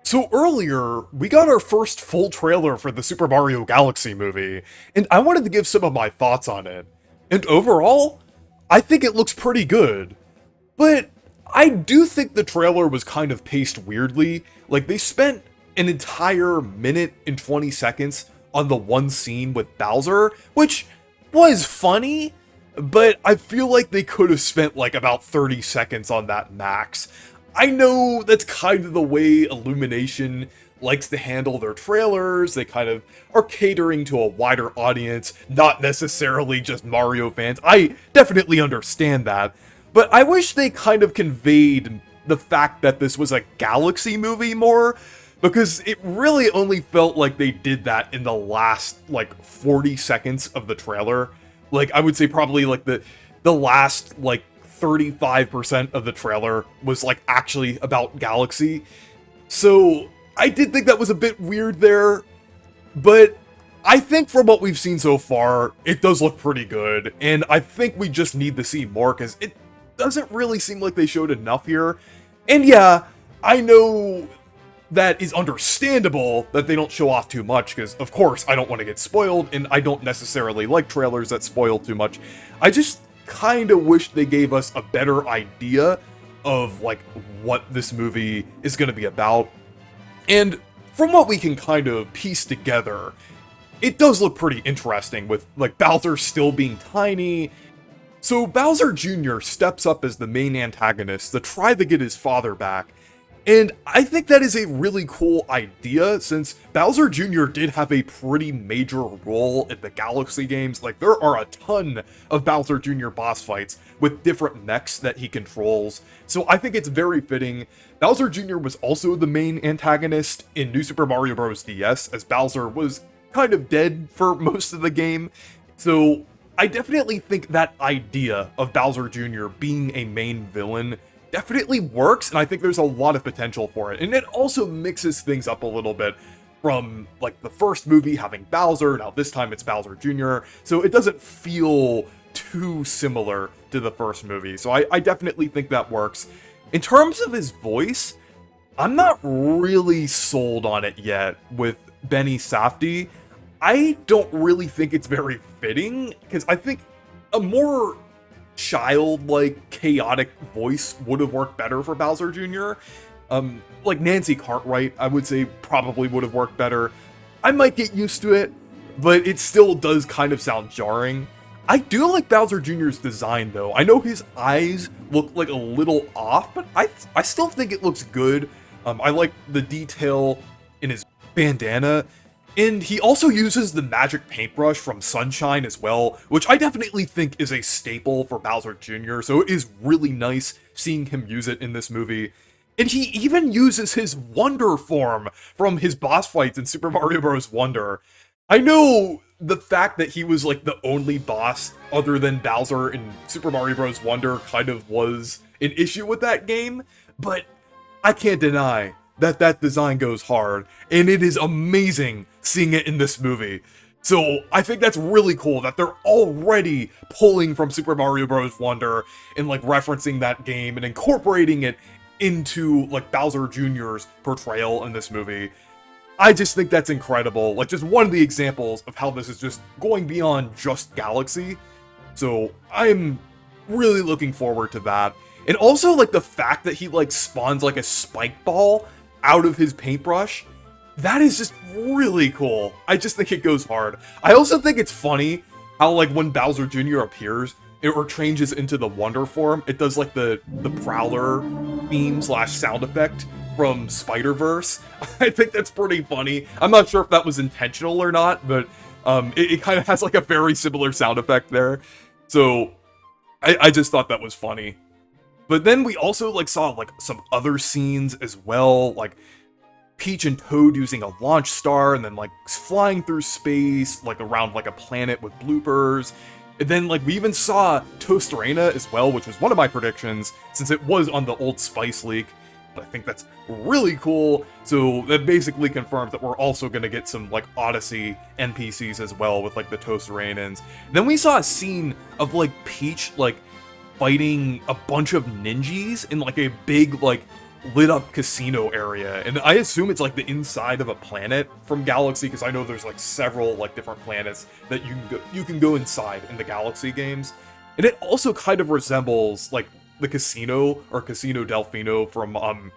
So earlier, we got our first full trailer for the Super Mario Galaxy movie, and I wanted to give some of my thoughts on it. And overall, I think it looks pretty good. But I do think the trailer was kind of paced weirdly. Like, they spent an entire minute and 20 seconds on the one scene with Bowser, which was funny, but I feel like they could have spent like about 30 seconds on that max. I know that's kind of the way Illumination likes to handle their trailers. They kind of are catering to a wider audience, not necessarily just Mario fans. I definitely understand that. But I wish they kind of conveyed the fact that this was a Galaxy movie more, because it really only felt like they did that in the last, like, 40 seconds of the trailer. Like, I would say probably, like, the last, like, 35% of the trailer was, like, actually about Galaxy. So, I did think that was a bit weird there, but I think from what we've seen so far, it does look pretty good, and I think we just need to see more, because it doesn't really seem like they showed enough here. And yeah, I know that is understandable that they don't show off too much, because of course I don't want to get spoiled, and I don't necessarily like trailers that spoil too much. I just kind of wish they gave us a better idea of like what this movie is going to be about. And from what we can kind of piece together, it does look pretty interesting with like Bowser still being tiny. So Bowser Jr. steps up as the main antagonist to try to get his father back. And I think that is a really cool idea, since Bowser Jr. did have a pretty major role in the Galaxy games. Like, there are a ton of Bowser Jr. boss fights with different mechs that he controls, so I think it's very fitting. Bowser Jr. was also the main antagonist in New Super Mario Bros. DS, as Bowser was kind of dead for most of the game, so I definitely think that idea of Bowser Jr. being a main villain definitely works, and I think there's a lot of potential for it. And it also mixes things up a little bit from like the first movie having Bowser, now this time it's Bowser Jr., so it doesn't feel too similar to the first movie. So I definitely think that works. In terms of his voice, I'm not really sold on it yet with Benny Safdie. I don't really think it's very fitting, because I think a more childlike, chaotic voice would have worked better for Bowser Jr. Like Nancy Cartwright, I would say probably would have worked better. I might get used to it, but it still does kind of sound jarring. I do like Bowser Jr.'s design though. I know his eyes look like a little off, but I still think it looks good. I like the detail in his bandana. And he also uses the magic paintbrush from Sunshine as well, which I definitely think is a staple for Bowser Jr., so it is really nice seeing him use it in this movie. And he even uses his Wonder form from his boss fights in Super Mario Bros. Wonder. I know the fact that he was like the only boss other than Bowser in Super Mario Bros. Wonder kind of was an issue with that game, but I can't deny that design goes hard, and it is amazing seeing it in this movie. So I think that's really cool that they're already pulling from Super Mario Bros. Wonder and like referencing that game and incorporating it into like Bowser Jr.'s portrayal in this movie. I just think that's incredible. Like, just one of the examples of how this is just going beyond just Galaxy. So I'm really looking forward to that. And also like the fact that he like spawns like a spike ball out of his paintbrush, that is just really cool. I just think it goes hard. I also think it's funny how like when Bowser Jr. appears, or changes into the Wonder form, it does like the Prowler theme slash sound effect from Spider-Verse. I think that's pretty funny. I'm not sure if that was intentional or not, but it kind of has like a very similar sound effect there. So I just thought that was funny. But then we also like saw like some other scenes as well, like Peach and Toad using a launch star and then like flying through space, like around like a planet with bloopers. And then like we even saw Toasterina as well, which was one of my predictions since it was on the Old Spice leak. But I think that's really cool. So that basically confirms that we're also going to get some like Odyssey NPCs as well with like the Toasterinans. Then we saw a scene of like Peach like fighting a bunch of ninjas in like a big like lit up casino area, and I assume it's like the inside of a planet from Galaxy, because I know there's like several like different planets that you can go inside in the Galaxy games, and it also kind of resembles like the casino or Casino Delfino from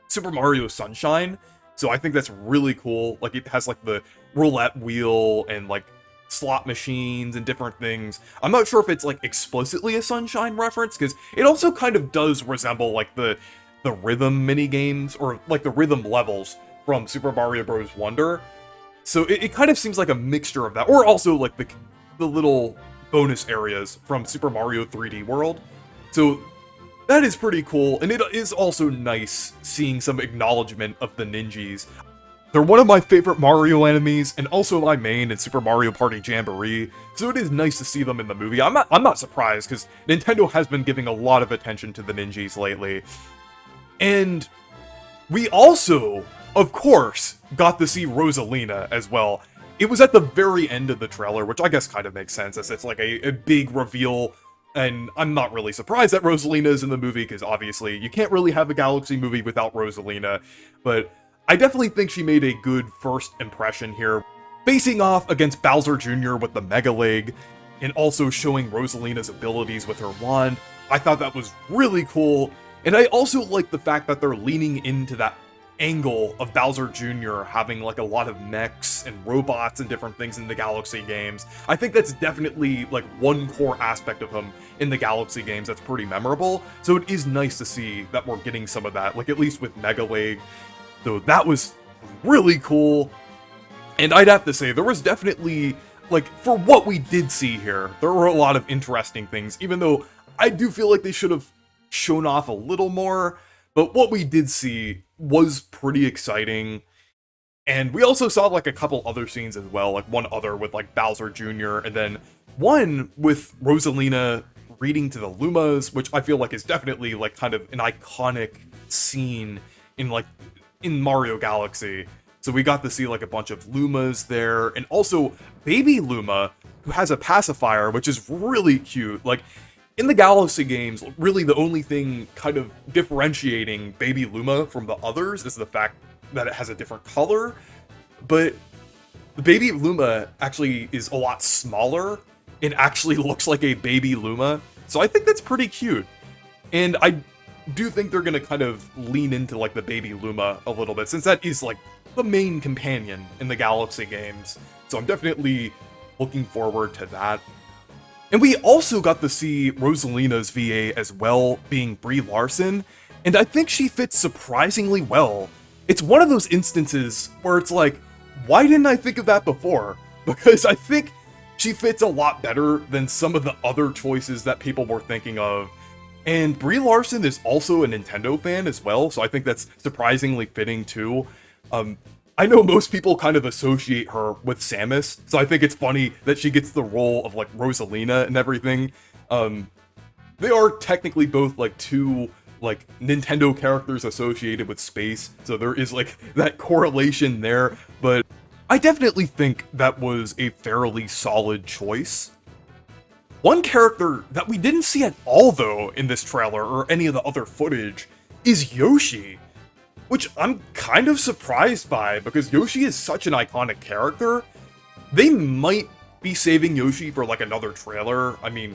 Super Mario Sunshine. So I think that's really cool. Like, it has like the roulette wheel and like slot machines and different things. I'm not sure if it's like explicitly a Sunshine reference, because it also kind of does resemble like the rhythm mini games or like the rhythm levels from Super Mario Bros. Wonder. So it kind of seems like a mixture of that, or also like the little bonus areas from Super Mario 3D World. So that is pretty cool, and it is also nice seeing some acknowledgement of the Ninjas. They're one of my favorite Mario enemies, and also my main in Super Mario Party Jamboree, so it is nice to see them in the movie. I'm not surprised, because Nintendo has been giving a lot of attention to the Ninjas lately. And we also, of course, got to see Rosalina as well. It was at the very end of the trailer, which I guess kind of makes sense, as it's like a big reveal. And I'm not really surprised that Rosalina is in the movie, because obviously you can't really have a Galaxy movie without Rosalina. But I definitely think she made a good first impression here, facing off against Bowser Jr. with the Mega Leg, and also showing Rosalina's abilities with her wand. I thought that was really cool, and I also like the fact that they're leaning into that angle of Bowser Jr. having like a lot of mechs and robots and different things in the Galaxy games. I think that's definitely like one core aspect of him in the Galaxy games that's pretty memorable, so it is nice to see that we're getting some of that, like at least with Mega Leg. So that was really cool, and I'd have to say there was definitely, like, for what we did see here, there were a lot of interesting things, even though I do feel like they should have shown off a little more. But what we did see was pretty exciting. And we also saw like a couple other scenes as well, like one other with like Bowser Jr. and then one with Rosalina reading to the Lumas, which I feel like is definitely like kind of an iconic scene in Mario Galaxy. So we got to see like a bunch of Lumas there, and also Baby Luma, who has a pacifier, which is really cute. Like, in the Galaxy games, really the only thing kind of differentiating Baby Luma from the others is the fact that it has a different color, but the Baby Luma actually is a lot smaller and actually looks like a Baby Luma, so I think that's pretty cute. And I do think they're gonna kind of lean into like the Baby Luma a little bit, since that is like the main companion in the Galaxy games, so I'm definitely looking forward to that. And we also got to see Rosalina's VA as well, being Brie Larson, and I think she fits surprisingly well. It's one of those instances where it's like, why didn't I think of that before? Because I think she fits a lot better than some of the other choices that people were thinking of. And Brie Larson is also a Nintendo fan as well, so I think that's surprisingly fitting too. I know most people kind of associate her with Samus, so I think it's funny that she gets the role of like Rosalina and everything. They are technically both like two like Nintendo characters associated with space, so there is like that correlation there, but I definitely think that was a fairly solid choice. One character that we didn't see at all though in this trailer or any of the other footage is Yoshi, which I'm kind of surprised by, because Yoshi is such an iconic character. They might be saving Yoshi for like another trailer. I mean,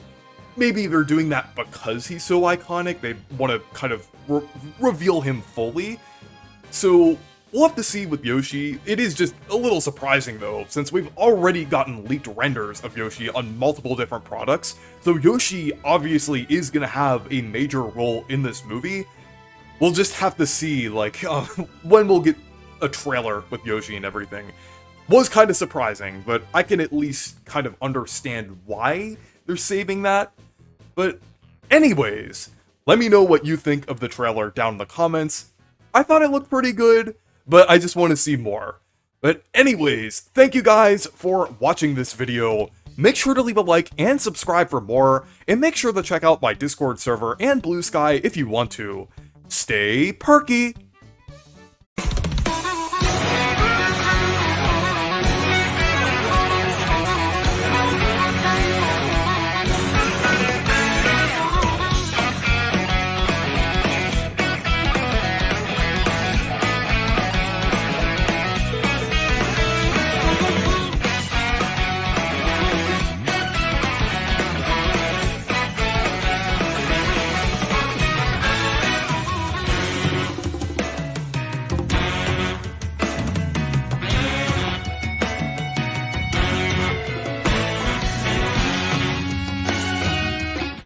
maybe they're doing that because he's so iconic. They want to kind of reveal him fully. So we'll have to see with Yoshi. It is just a little surprising though, since we've already gotten leaked renders of Yoshi on multiple different products. So Yoshi obviously is going to have a major role in this movie. We'll just have to see, like, when we'll get a trailer with Yoshi and everything. Was kind of surprising, but I can at least kind of understand why they're saving that. But anyways, let me know what you think of the trailer down in the comments. I thought it looked pretty good, but I just want to see more. But anyways, thank you guys for watching this video. Make sure to leave a like and subscribe for more, and make sure to check out my Discord server and Blue Sky if you want to. Stay perky!